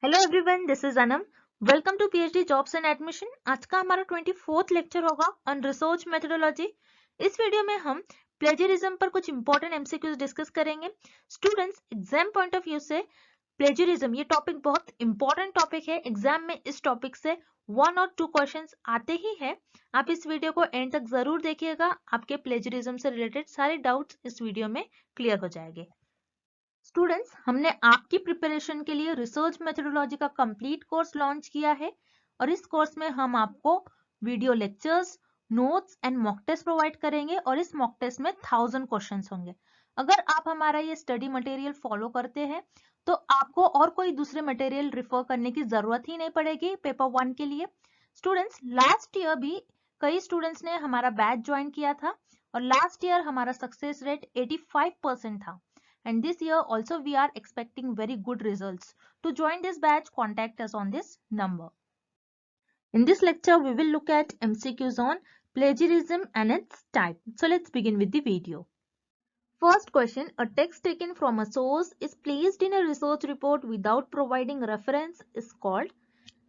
Hello everyone, this is Anam. Welcome to PhD jobs and admission. आज का हमारा 24th lecture होगा ऑन रिसर्च मेथोडोलॉजी। इस वीडियो में हम प्लेजरिज्म पर कुछ इंपॉर्टेंट एमसीक्यूज डिस्कस करेंगे। Students, exam point of view से प्लेजरिज्म ये टॉपिक बहुत इंपॉर्टेंट टॉपिक है। एग्जाम में इस टॉपिक से 1 और 2 क्वेश्चंस आते ही हैं। आप इस वीडियो को एंड तक जरूर देखिएगा, आपके प्लेजरिज्म से रिलेटेड सारे डाउट्स इस वीडियो में क्लियर हो जाएंगे। स्टूडेंट्स, हमने आपकी प्रिपरेशन के लिए रिसर्च मेथोडोलॉजी का कंप्लीट कोर्स लॉन्च किया है और इस कोर्स में हम आपको video lectures, notes and mock test provide करेंगे और इस मॉक टेस्ट में 1000 क्वेश्चंस होंगे। अगर आप हमारा ये स्टडी मटेरियल फॉलो करते हैं तो आपको और कोई दूसरे मटेरियल रिफर करने की जरूरत ही नहीं पड़ेगी पेपर 1 के लिए। स्टूडेंट्स, लास्ट ईयर भी कई स्टूडेंट्स ने हमारा बैच ज्वाइन किया था और लास्ट ईयर हमारा सक्सेस रेट 85% था। And this year also we are expecting very good results. To join this batch, contact us on this number. In this lecture, we will look at MCQs on plagiarism and its type. So let's begin with the video. First question, a text taken from a source is placed in a research report without providing reference is called.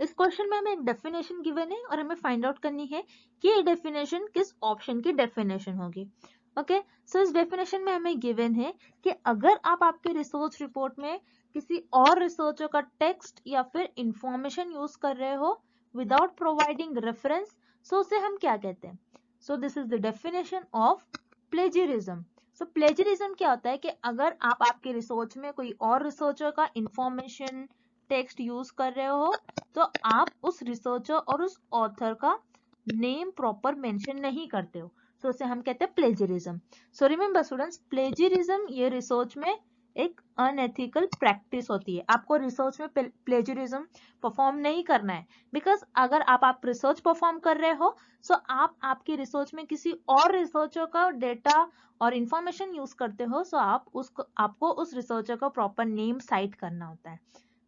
इस question में हमें एक definition given है और हमें find out करनी है कि ये डेफिनेशन किस ऑप्शन की डेफिनेशन होगी। ओके, सो इस डेफिनेशन में हमें गिवन है कि अगर आप आपके रिसर्च रिपोर्ट में किसी और रिसर्चर का टेक्स्ट या फिर इंफॉर्मेशन यूज कर रहे हो विदाउट प्रोवाइडिंग रेफरेंस, सो उसे हम क्या कहते हैं। So this is the definition of plagiarism. So plagiarism क्या होता है कि अगर आप आपके रिसर्च में कोई और रिसर्चर का इंफॉर्मेशन टेक्स्ट यूज कर रहे हो तो आप उस रिसर्चर और उस ऑथर का नेम प्रॉपर मेंशन नहीं करते हो, तो उसे हम कहते हैं plagiarism. So remember students, plagiarism ये रिसर्च में एक अनएथिकल प्रैक्टिस होती है। आपको रिसर्च में प्लेजरिज्म परफॉर्म नहीं करना है, बिकॉज अगर आप रिसर्च परफॉर्म कर रहे हो तो आप आपकी रिसर्च में किसी और रिसर्चर का डेटा और इंफॉर्मेशन यूज करते हो, तो आपको उस रिसर्चर का प्रॉपर नेम साइट करना होता है।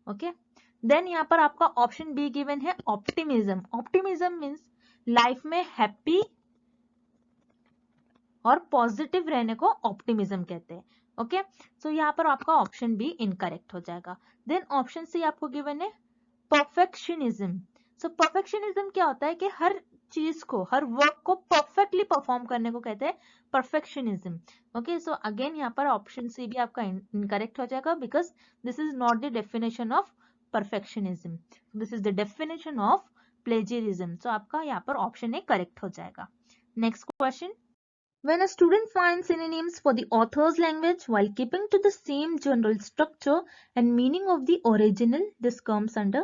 ओके, देन यहाँ पर आपका ऑप्शन बी गिवन है ऑप्टिमिज्म। ऑप्टिमिज्म मीन्स लाइफ में हैप्पी और पॉजिटिव रहने को ऑप्टिमिज्म कहते हैं। ओके, सो यहाँ पर आपका ऑप्शन बी इनकरेक्ट हो जाएगा। देन ऑप्शन सी आपको गिवन है परफेक्शनिज्म। सो परफेक्शनिज्म क्या होता है कि हर चीज को, हर वर्क को परफेक्टली परफॉर्म करने को कहते हैं परफेक्शनिज्म। ओके, सो अगेन यहाँ पर ऑप्शन सी भी आपका इनकरेक्ट हो जाएगा because this is not the definition of perfectionism, this is the definition of plagiarism. So आपका यहाँ पर ऑप्शन ए करेक्ट हो जाएगा। Next question, when a student finds synonyms for the author's language while keeping to the same general structure and meaning of the original, this comes under.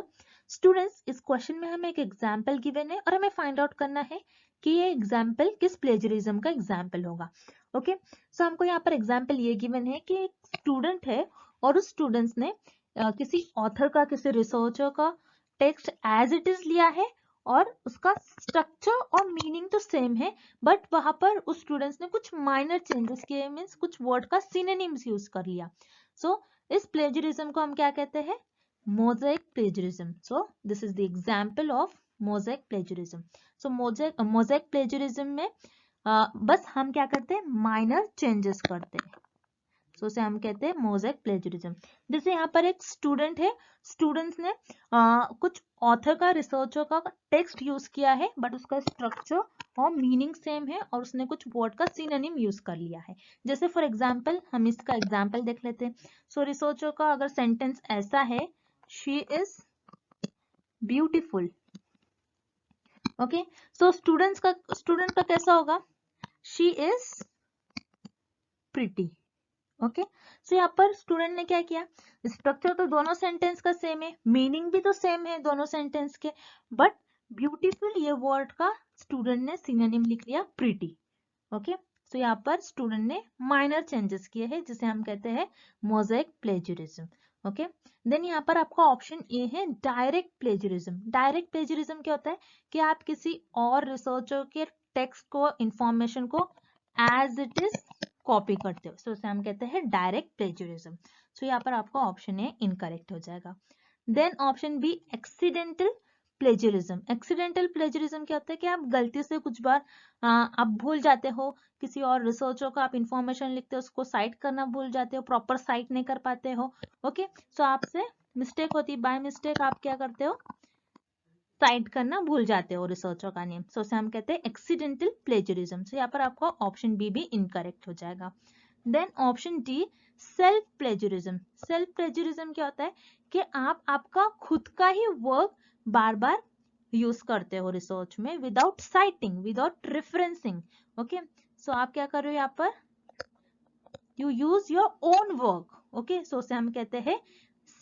Students, इस question में हमें एक example given है और हमें find out करना है कि ये एग्जाम्पल किस प्लेजरिज्म का एग्जाम्पल होगा। ओके, सो हमको यहाँ पर एग्जाम्पल ये गिवन है कि एक स्टूडेंट है और उस स्टूडेंट्स ने किसी ऑथर का, किसी रिसर्चर का टेक्स्ट एज इट इज लिया है और उसका स्ट्रक्चर और मीनिंग तो सेम है, बट वहां पर उस स्टूडेंट्स ने कुछ माइनर चेंजेस किए, मींस कुछ वर्ड का सिनोनिम्स यूज कर लिया। सो इस प्लेजरिज्म को हम क्या कहते हैं, mosaic plagiarism. So this is the example of mosaic plagiarism. So mosaic plagiarism में बस हम क्या करते हैं, माइनर चेंजेस करते हैं, सो उसे हम कहते हैं मोज़ेक प्लेजरिज्म। जैसे यहाँ पर एक स्टूडेंट है, स्टूडेंट्स ने कुछ ऑथर का, रिसर्चर का टेक्स्ट यूज किया है बट उसका स्ट्रक्चर और मीनिंग सेम है और उसने कुछ वर्ड का सिनोनिम यूज कर लिया है। जैसे फॉर एग्जांपल हम इसका एग्जांपल देख लेते हैं। सो रिसर्चर का अगर सेंटेंस ऐसा है, she is beautiful. Okay, so student का कैसा होगा, she is pretty. Okay, so यहाँ पर स्टूडेंट ने क्या किया, स्ट्रक्चर तो दोनों सेंटेंस का सेम है, मीनिंग भी तो सेम है दोनों सेंटेंस के, बट ब्यूटीफुल ये वर्ड का स्टूडेंट ने सिनोनिम लिख लिया प्रीटी। ओके, सो यहाँ पर स्टूडेंट ने माइनर चेंजेस किए हैं जिसे हम कहते हैं मोज़ेक प्लेजरिज्म। ओके, देन यहाँ पर आपका ऑप्शन ए है डायरेक्ट प्लेजरिज्म। डायरेक्ट प्लेजरिज्म क्या होता है कि आप किसी और रिसर्चर के टेक्स्ट को, इंफॉर्मेशन को एज इट इज कॉपी करते हो, सो उसे हम कहते हैं डायरेक्ट प्लेजरिज्म। सो यहाँ पर आपका ऑप्शन ए इनकरेक्ट हो जाएगा। Then option B accidental plagiarism. Accidental plagiarism क्या होता है कि आप गलती से कुछ बार आप भूल जाते हो, किसी और रिसर्चर का आप इंफॉर्मेशन लिखते हो, उसको साइट करना भूल जाते हो, प्रॉपर साइट नहीं कर पाते हो। ओके, सो आपसे मिस्टेक होती है, बाय मिस्टेक आप क्या करते हो, साइट करना भूल जाते हो रिसर्चर का नेम, सो उसे हम कहते हैं एक्सीडेंटल प्लेजरिज्म। सो यहाँ पर आपका ऑप्शन बी भी इनकरेक्ट हो जाएगा। Then option D self plagiarism. Self plagiarism क्या होता है कि आप आपका खुद का ही वर्क बार बार यूज करते हो रिसर्च में without citing, without referencing. Okay, so आप क्या कर रहे हो यहाँ पर, you use your own work. Okay, so उसे हम कहते हैं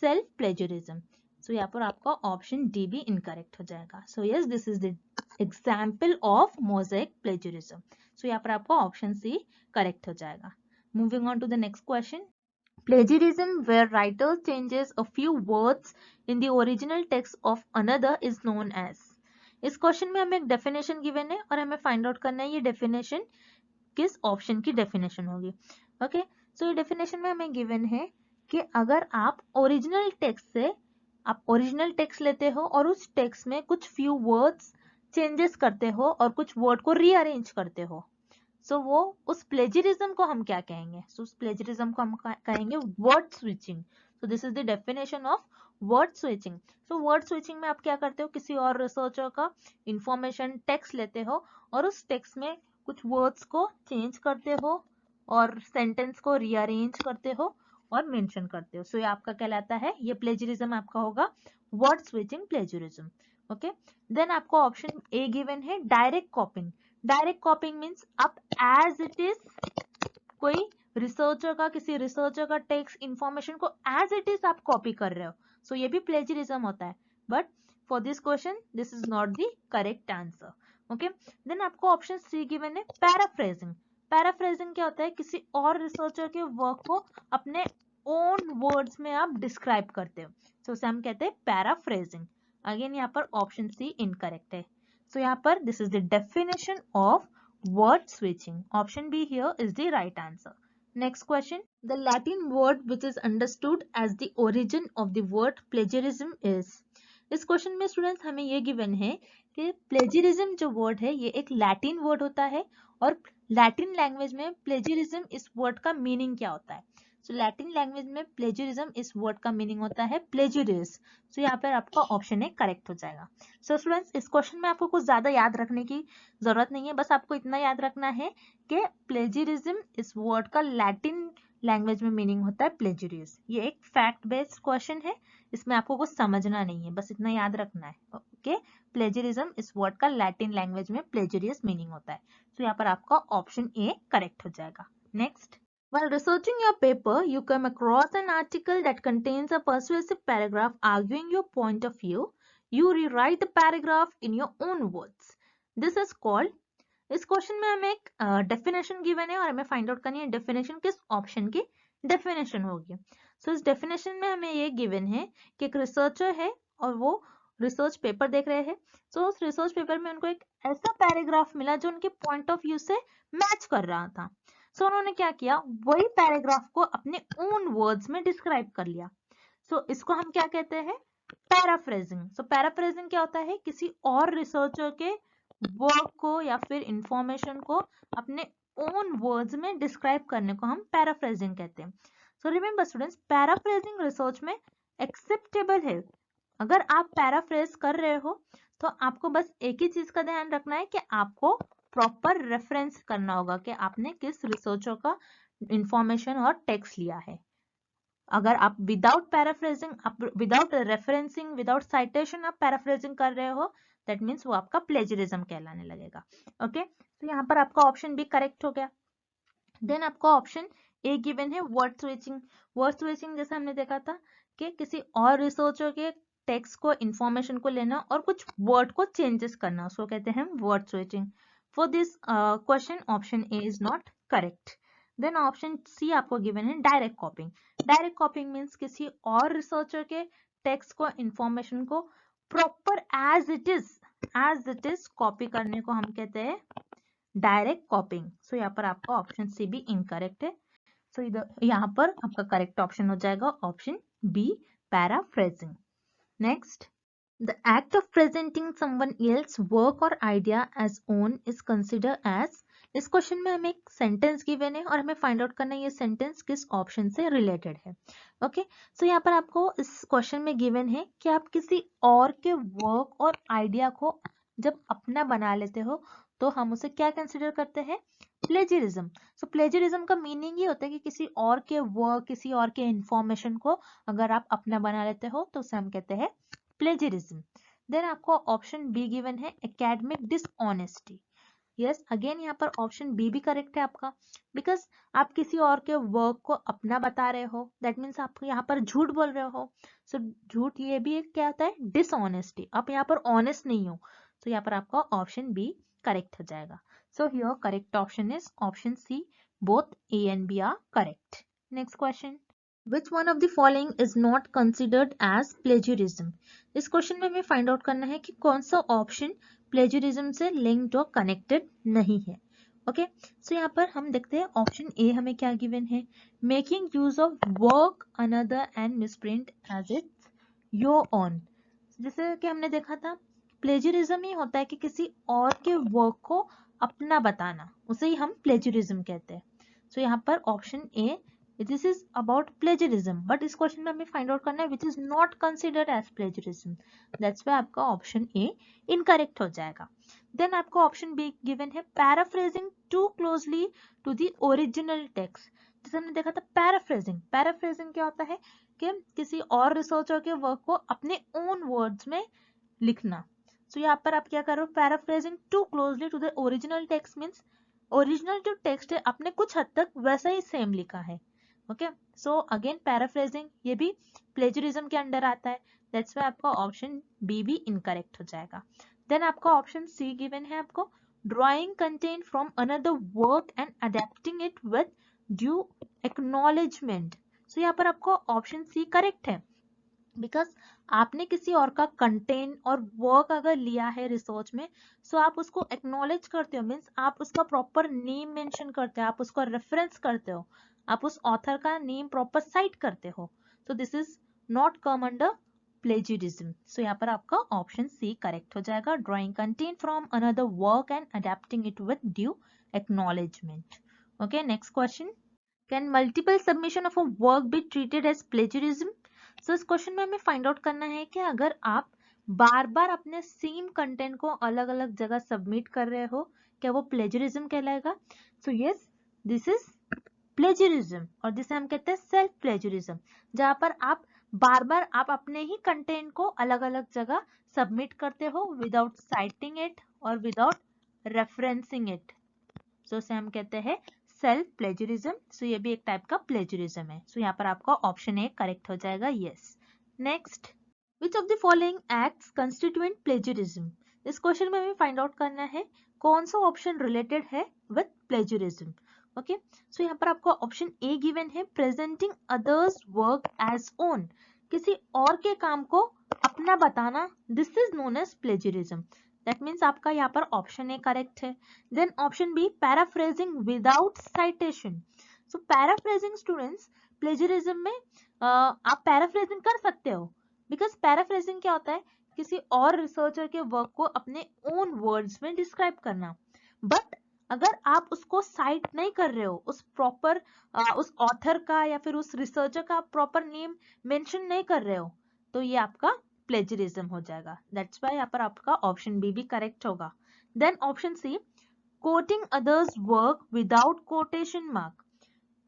सेल्फ प्लेजरिज्म। सो यहाँ पर आपका ऑप्शन डी भी इनकरेक्ट हो जाएगा। So yes, this is the example of mosaic plagiarism. So यहाँ पर आपका ऑप्शन सी करेक्ट हो जाएगा। Moving on to the next question. Plagiarism, where writer changes a few words in the original text of another, is known as। इस question में हमें एक definition given है और हमें फाइंड आउट करना है ये डेफिनेशन किस ऑप्शन की डेफिनेशन होगी। ओके, सो ये डेफिनेशन में हमें गिवन है कि अगर आप ओरिजिनल टेक्स्ट से आप ओरिजिनल टेक्स्ट लेते हो और उस टेक्स्ट में कुछ फ्यू वर्ड्स चेंजेस करते हो और कुछ वर्ड को रीअरेंज करते हो, सो वो उस प्लेजरिज्म को हम क्या कहेंगे, सो उस प्लेजरिज्म को हम कहेंगे word switching. So this is the definition of word switching. So word switching में आप क्या करते हो, किसी और रिसर्चर का इंफॉर्मेशन टेक्स्ट लेते हो और उस टेक्स्ट में कुछ वर्ड्स को चेंज करते हो और सेंटेंस को रीअरेंज करते हो और मेंशन करते हो। सो ये आपका कहलाता है, ये प्लेजरिज्म आपका होगा word switching plagiarism. Okay, then आपको ऑप्शन ए गिवन है direct copying. Direct copying means आप एज इट इज कोई रिसर्चर का, किसी रिसर्चर का टेक्स्ट इंफॉर्मेशन को एज इट इज आप कॉपी कर रहे हो, सो ये भी प्लेजरिज्म होता है, but for this question this is not the correct answer. Okay, then आपको ऑप्शन सी गिवन है पैराफ्रेजिंग। पैराफ्रेजिंग क्या होता है, किसी और रिसर्चर के वर्क को अपने ओन वर्ड्स में आप डिस्क्राइब करते हो, सो उसे हम कहते हैं पैराफ्रेजिंग। अगेन यहाँ पर ऑप्शन सी इनकरेक्ट है। So यहाँ पर this is the definition of word switching. Option B here is the right answer. Next question. The Latin word which is understood as the origin of the word plagiarism is। इस question में students हमें ये given है कि plagiarism जो word है ये एक लैटिन वर्ड होता है और लैटिन लैंग्वेज में प्लेजरिज्म इस वर्ड का मीनिंग क्या होता है। सो लैटिन लैंग्वेज में प्लेजरिज्म इस वर्ड का मीनिंग होता है प्लेजरियस। सो यहाँ पर आपका ऑप्शन ए करेक्ट हो जाएगा। सो स्टूडेंट्स इस क्वेश्चन में आपको कुछ ज्यादा याद रखने की जरूरत नहीं है, बस आपको इतना याद रखना है कि प्लेजरिज्म इस वर्ड का लैटिन लैंग्वेज में मीनिंग होता है प्लेजरियस। ये एक फैक्ट बेस्ड क्वेश्चन है, इसमें आपको कुछ समझना नहीं है, बस इतना याद रखना है। ओके, प्लेजरिज्म इस वर्ड का लैटिन लैंग्वेज में प्लेजरियस मीनिंग होता है। तो यहाँ पर आपका ऑप्शन ए करेक्ट हो जाएगा। Next, while researching your paper, you come across an article that contains a persuasive paragraph arguing your point of view. You rewrite the paragraph in your own words. This is called। इस question में हमें एक definition given है और हमें find out करनी है definition किस ऑप्शन की डेफिनेशन होगी। सो इस डेफिनेशन में हमें ये गिवन है कि एक रिसर्चर है और वो रिसर्च पेपर देख रहे हैं। सो उस रिसर्च पेपर में उनको एक ऐसा पैराग्राफ मिला जो उनके पॉइंट ऑफ व्यू से मैच कर रहा था। सो उन्होंने क्या किया, वही पैराग्राफ को अपने ओन वर्ड्स में डिस्क्राइब कर लिया। सो इसको हम क्या कहते हैं, पैराफ्रेजिंग। सो पैराफ्रेजिंग क्या होता है, किसी और रिसर्चर के वर्क को या फिर इंफॉर्मेशन को अपने ओन वर्ड्स में डिस्क्राइब करने को हम पैराफ्रेजिंग कहते हैं। So remember students, paraphrasing research में एक्सेप्टेबल है। अगर आप पैराफ्रेज कर रहे हो तो आपको बस एक ही चीज का ध्यान रखना है कि आपको प्रॉपर रेफरेंस करना होगा कि आपने किस रिसर्चर का इंफॉर्मेशन और टेक्स्ट लिया है। अगर आप विदाउट पैराफ्रेजिंग, आप विदाउट रेफरेंसिंग, विदाउट साइटेशन आप पैराफ्रेजिंग कर रहे हो, दैट मीन्स वो आपका प्लेजरिज्म कहलाने लगेगा। ओके, तो यहाँ पर आपका ऑप्शन भी करेक्ट हो गया। देन आपका ऑप्शन ए गिवन है वर्ड स्विचिंग। वर्ड स्विचिंग जैसे हमने देखा था कि किसी और रिसर्चर के टेक्स्ट को, इंफॉर्मेशन को लेना और कुछ वर्ड को चेंजेस करना, उसको कहते हैं word switching. For this question option A is not correct. Then option C आपको गिवन है direct copying. Direct copying means किसी और रिसर्चर के टेक्स्ट को, इंफॉर्मेशन को proper as it is copy करने को हम कहते हैं डायरेक्ट कॉपिंग। सो यहाँ पर आपका ऑप्शन सी भी इनकरेक्ट है। सो यहाँ पर आपका करेक्ट ऑप्शन हो जाएगा option B, paraphrasing. Next, The act of presenting someone else's work or idea as own is considered as। इस क्वेश्चन में हमें एक सेंटेंस गिवन है और हमें फाइंड आउट करना है ये सेंटेंस किस ऑप्शन से रिलेटेड है। ओके, सो यहाँ पर आपको इस क्वेश्चन में गिवन है कि आप किसी और के वर्क और आइडिया को जब अपना बना लेते हो तो हम उसे क्या कंसिडर करते हैं, प्लेजरिज्म। सो प्लेजरिज्म का मीनिंग ये होता है कि किसी और के वर्क, किसी और के इंफॉर्मेशन को अगर आप अपना बना लेते हो तो उसे हम कहते हैं प्लेजरिज्म। देन आपको ऑप्शन बी गिवन है एकेडमिक डिसऑनेस्टी। यस, अगेन यहाँ पर ऑप्शन बी भी करेक्ट है आपका, बिकॉज आप किसी और के वर्क को अपना बता रहे हो, दैट मीन्स आप यहाँ पर झूठ बोल रहे हो। सो झूठ ये भी एक क्या होता है, डिसऑनेस्टी। आप यहाँ पर ऑनेस्ट नहीं हो, तो यहाँ पर आपका ऑप्शन बी करेक्ट हो जाएगा। So here correct option is option C, both A and B are correct. Next question, Which one of the following is not considered as plagiarism? इस क्वेश्चन में हमें फाइंड आउट करना है कि कौन सा ऑप्शन प्लेजरिज्म से लिंक्ड और कनेक्टेड नहीं है। ओके, सो यहाँ पर हम देखते हैं ऑप्शन ए हमें क्या गिवन है, making use of work another and misprint as it's your own. जैसे कि हमने देखा था प्लेजरिज्म ही होता है कि किसी और के वर्क को अपना बताना, उसे ही हम प्लेजरिज्म कहते हैं। सो यहाँ पर option A this is about plagiarism, but इस क्वेश्चन में हमें फाइंड आउट करना है which is not considered as plagiarism, that's why आपका ऑप्शन ए इनकरेक्ट हो जाएगा। देन आपको ऑप्शन बी गिवन है paraphrasing too closely to the original text. जैसे हमने देखा था पैराफ्रेजिंग, पैराफ्रेजिंग क्या होता है कि किसी और रिसर्चर के वर्क को अपने ओन वर्ड्स में लिखना। सो यहाँ पर आप क्या कर रहे हो, paraphrasing too closely to the original text means original जो टेक्स्ट है आपने कुछ हद तक वैसा ही सेम लिखा है। ओके, सो अगेन पैराफ्रेजिंग ये भी प्लेजरिज्म के अंडर आता है, दैट्स व्हाई आपका ऑप्शन बी भी इनकरेक्ट हो जाएगा। देन आपका ऑप्शन सी गिवन है आपको drawing content from another work and adapting it with due acknowledgement. So यहाँ पर आपको ऑप्शन सी करेक्ट है, बिकॉज आपने किसी और का कंटेंट और वर्क अगर लिया है रिसर्च में, सो आप उसको एक्नॉलेज करते हो, मीन्स आप उसका प्रॉपर नेम मेंशन करते हो, आप उसको रेफरेंस करते हो, आप उस ऑथर का नेम प्रॉपर साइट करते हो, तो this is not come under plagiarism. So यहाँ पर आपका ऑप्शन सी करेक्ट हो जाएगा, drawing content from another work and adapting it with due acknowledgement. Okay, next question, can multiple submission of a work be treated as plagiarism? So इस question में हमें find out करना है कि अगर आप बार बार अपने सेम कंटेंट को अलग अलग जगह सबमिट कर रहे हो, क्या वो प्लेजरिज्म कहलाएगा? सो यस, दिस इज प्लेजरिज्म, और जिसे हम कहते हैं सेल्फ प्लेजरिज्म, जहां पर आप बार बार आप अपने ही कंटेंट को अलग अलग जगह सबमिट करते हो विदाउट साइटिंग इट और विदाउट रेफरेंसिंग इट, सो उसे हम कहते हैं सेल्फ प्लेजरिज्म। सो ये भी एक टाइप का प्लेजरिज्म है। सो यहाँ पर आपका ऑप्शन ए करेक्ट हो जाएगा, yes. Next, which of the following acts constituent plagiarism? इस क्वेश्चन में हमें फाइंड आउट करना है कौन सा ऑप्शन रिलेटेड है विद प्लेजरिज्म। ओके, सो यहाँ पर आपको ऑप्शन ए गिवन है presenting others work as own, किसी और के काम को अपना बताना, this is known as plagiarism, that means आपका यहाँ पर ऑप्शन ए करेक्ट है। Then option B paraphrasing without citation. सो पैराफ्रेजिंग स्टूडेंट्स प्लेजरिज्म में आप पैराफ्रेजिंग कर सकते हो, बिकॉज पैराफ्रेजिंग क्या होता है, किसी और रिसर्चर के वर्क को अपने ओन वर्ड्स में डिस्क्राइब करना, बट अगर आप उसको साइट नहीं कर रहे हो, उस प्रॉपर उस ऑथर का या फिर उस रिसर्चर का प्रॉपर नेम मेंशन नहीं कर रहे हो, तो ये आपका प्लेजरिज्म हो जाएगा, दैट्स व्हाई यहाँ पर आपका ऑप्शन बी भी करेक्ट होगा। Then option C, quoting others work without quotation mark.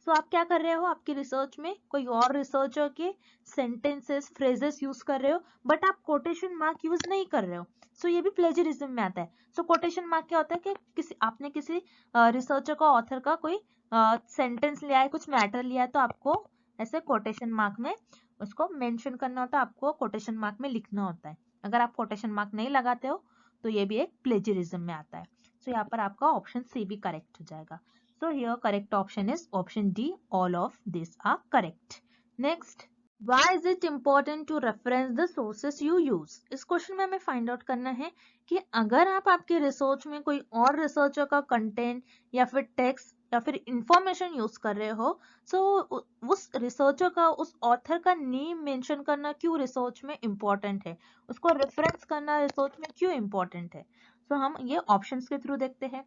So आप क्या कर रहे हो, आपकी रिसर्च में कोई और रिसर्चर के सेंटेंसेस फ्रेजेस यूज कर रहे हो, बट आप कोटेशन मार्क यूज नहीं कर रहे हो, सो ये भी प्लेजरिज्म में आता है। सो कोटेशन मार्क क्या होता है कि आपने किसी रिसर्चर का, ऑथर का कोई सेंटेंस लिया है, कुछ मैटर लिया है, तो आपको ऐसे कोटेशन मार्क में उसको मेंशन करना होता है, आपको कोटेशन मार्क में लिखना होता है। अगर आप कोटेशन मार्क नहीं लगाते हो तो ये भी एक प्लेजरिज्म में आता है। सो यहाँ पर आपका ऑप्शन सी भी करेक्ट हो जाएगा। So here correct option is option D. All of these are correct. Next, why is it important to reference the sources you use? इस क्वेश्चन में हमें फाइंड आउट करना है कि अगर आप आपके रिसर्च में कोई और रिसर्चर का कंटेंट या फिर टेक्स्ट या फिर इंफॉर्मेशन यूज कर रहे हो, सो उस रिसर्चर का, उस ऑथर का नेम मेंशन करना क्यों रिसर्च में इम्पोर्टेंट है, उसको रेफरेंस करना रिसर्च में क्यों इम्पोर्टेंट है। सो हम ये ऑप्शंस के थ्रू देखते हैं।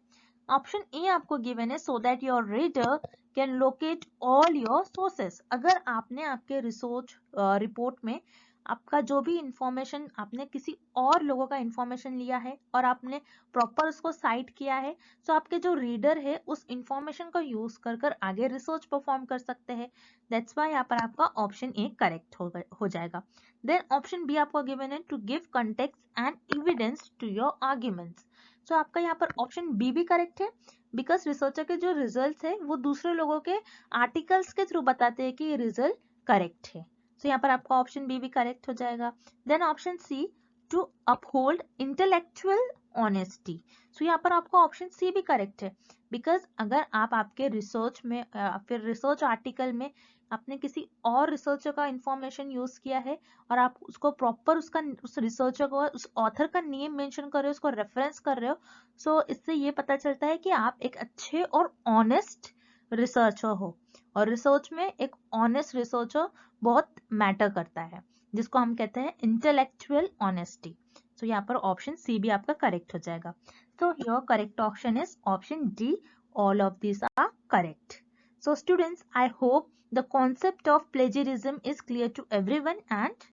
ऑप्शन ए आपको गिवन है, so that your reader can locate all your sources. अगर आपने आपके रिसर्च रिपोर्ट में आपका जो भी इंफॉर्मेशन, आपने किसी और लोगों का इंफॉर्मेशन लिया है और आपने प्रॉपर उसको साइट किया है, तो आपके जो रीडर है उस इंफॉर्मेशन का यूज कर कर आगे रिसर्च परफॉर्म कर सकते हैं। दैट्स वाई यहाँ पर आपका ऑप्शन ए करेक्ट हो जाएगा। देन ऑप्शन बी आपको गिवन है, to give context and evidence to your arguments. तो आपका यहाँ पर ऑप्शन बी भी करेक्ट है, बिकॉज रिसर्चर के जो रिजल्ट है वो दूसरे लोगों के आर्टिकल्स के थ्रू बताते हैं कि ये रिजल्ट करेक्ट है। तो यहाँ पर आपका ऑप्शन बी भी करेक्ट हो जाएगा। Then option C, to uphold intellectual honesty. So यहाँ पर आपका ऑप्शन सी भी करेक्ट है, बिकॉज अगर आप आपके रिसर्च में फिर रिसर्च आर्टिकल में आपने किसी और रिसर्चर का इंफॉर्मेशन यूज किया है और आप उसको प्रॉपर उस रिसर्चर को, उस ऑथर का नेम मेंशन कर रहे हो, उसको रेफरेंस कर रहे हो, सो इससे ये पता चलता है कि आप एक अच्छे और ऑनेस्ट रिसर्चर हो। और रिसर्च में एक ऑनेस्ट रिसर्चर बहुत मैटर करता है, जिसको हम कहते हैं इंटेलेक्चुअल ऑनेस्टी। तो यहाँ पर ऑप्शन सी भी आपका करेक्ट हो जाएगा। So your correct option is option D. All of these are correct. So students, I hope the concept of plagiarism is clear to everyone, and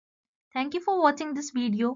thank you for watching this video.